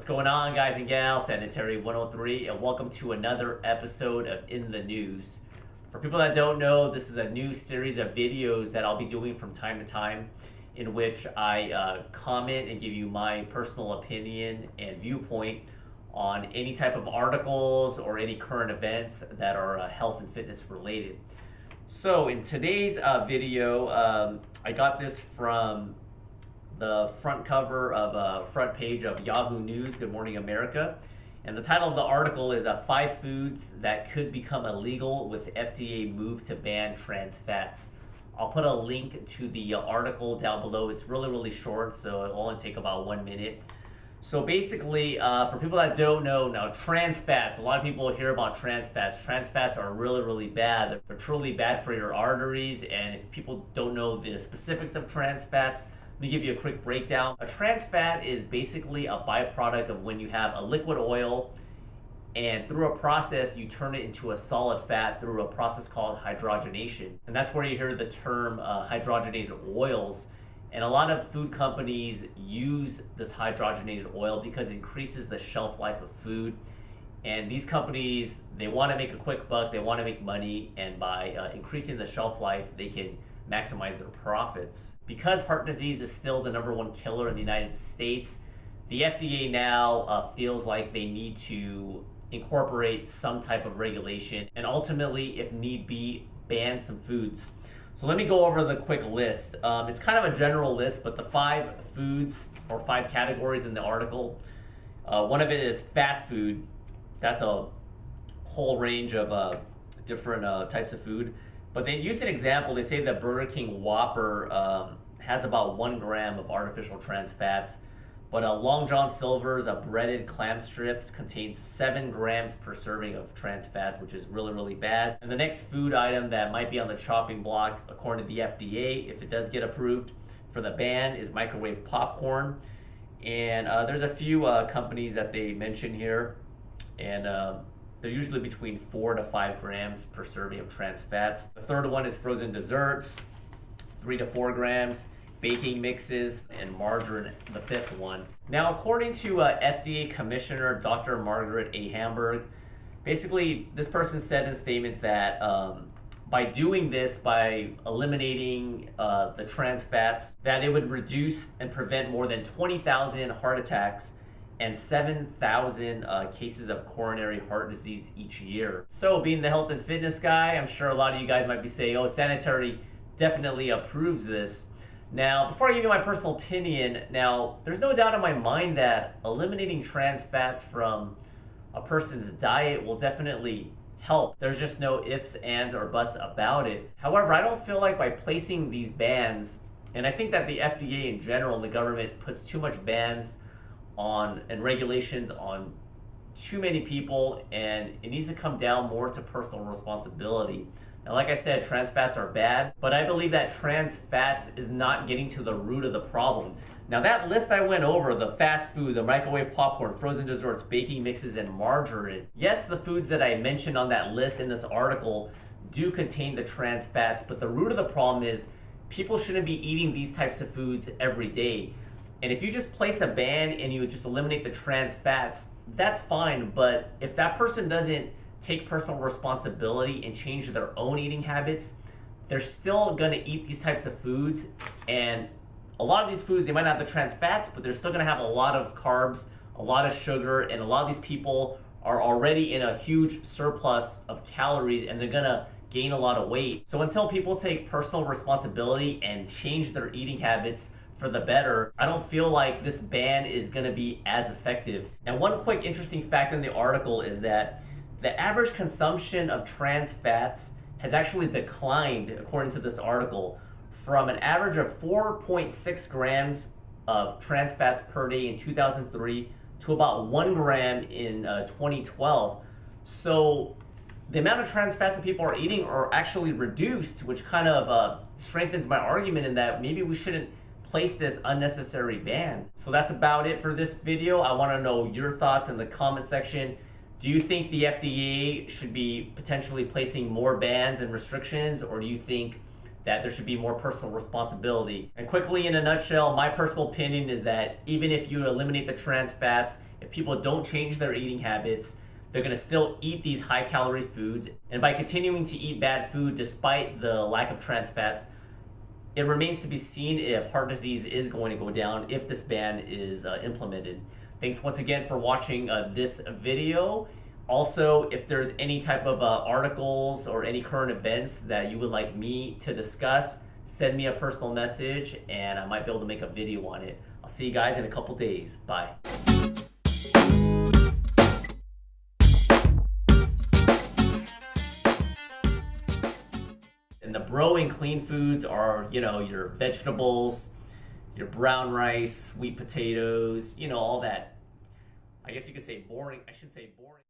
going on, guys and gals? Sanitary 103, and welcome to another episode of In the News. For people that don't know, this is a new series of videos that I'll be doing from time to time in which I comment and give you my personal opinion and viewpoint on any type of articles or any current events that are health and fitness related. So in today's video, I got this from the front cover of front page of Yahoo News, Good Morning America. And the title of the article is 5 foods that could become illegal with FDA move to ban trans fats. I'll put a link to the article down below. It's really short, so it'll only take about 1 minute. So basically, for people that don't know, now trans fats, a lot of people hear about trans fats. Trans fats are really bad. They're truly bad for your arteries, and if people don't know the specifics of trans fats, let me give you a quick breakdown. A trans fat is basically a byproduct of when you have a liquid oil and through a process you turn it into a solid fat through a process called hydrogenation. And that's where you hear the term hydrogenated oils. And a lot of food companies use this hydrogenated oil because it increases the shelf life of food. And these companies, they want to make a quick buck, they want to make money, and by increasing the shelf life, they can maximize their profits. Because heart disease is still the #1 killer in the United States, the FDA now feels like they need to incorporate some type of regulation and ultimately, if need be, ban some foods. So let me go over the quick list. It's kind of a general list, but the 5 foods or 5 categories in the article, one of it is fast food. That's a whole range of different types of food. But they use an example. They say that Burger King Whopper has about 1 gram of artificial trans fats, but Long John Silver's breaded clam strips contains 7 grams per serving of trans fats, which is really bad. And the next food item that might be on the chopping block, according to the FDA, if it does get approved for the ban, is microwave popcorn. And there's a few companies that they mention here, and they're usually between 4 to 5 grams per serving of trans fats. The third one is frozen desserts, 3 to 4 grams, baking mixes, and margarine, the 5th one. Now, according to FDA Commissioner Dr. Margaret A. Hamburg, basically this person said in a statement that by doing this, by eliminating the trans fats, that it would reduce and prevent more than 20,000 heart attacks and 7,000 cases of coronary heart disease each year. So being the health and fitness guy, I'm sure a lot of you guys might be saying, oh, Sanitary definitely approves this. Now, before I give you my personal opinion, now, there's no doubt in my mind that eliminating trans fats from a person's diet will definitely help. There's just no ifs, ands, or buts about it. However, I don't feel like by placing these bans, and I think that the FDA in general and the government puts too much bans on and regulations on too many people, and it needs to come down more to personal responsibility. Now, like I said, trans fats are bad, but I believe that trans fats is not getting to the root of the problem. Now, that list I went over, the fast food, the microwave popcorn, frozen desserts, baking mixes, and margarine, yes, the foods that I mentioned on that list in this article do contain the trans fats, but the root of the problem is people shouldn't be eating these types of foods every day. And if you just place a ban and you just eliminate the trans fats, that's fine. But if that person doesn't take personal responsibility and change their own eating habits, they're still going to eat these types of foods. And a lot of these foods, they might not have the trans fats, but they're still going to have a lot of carbs, a lot of sugar, and a lot of these people are already in a huge surplus of calories, and they're going to gain a lot of weight. So until people take personal responsibility and change their eating habits for the better, I don't feel like this ban is going to be as effective. And one quick interesting fact in the article is that the average consumption of trans fats has actually declined, according to this article, from an average of 4.6 grams of trans fats per day in 2003 to about 1 gram in 2012. So the amount of trans fats that people are eating are actually reduced, which kind of strengthens my argument in that maybe we shouldn't place this unnecessary ban. So that's about it for this video. I want to know your thoughts in the comment section. Do you think the FDA should be potentially placing more bans and restrictions, or do you think that there should be more personal responsibility. And quickly, in a nutshell, my personal opinion is that even if you eliminate the trans fats, if people don't change their eating habits, they're going to still eat these high-calorie foods. And by continuing to eat bad food despite the lack of trans fats, it remains to be seen if heart disease is going to go down if this ban is implemented. Thanks once again for watching this video. Also, if there's any type of articles or any current events that you would like me to discuss, send me a personal message and I might be able to make a video on it. I'll see you guys in a couple days. Bye. And the bro and clean foods are, your vegetables, your brown rice, sweet potatoes, all that. I guess you could say boring. I should say boring.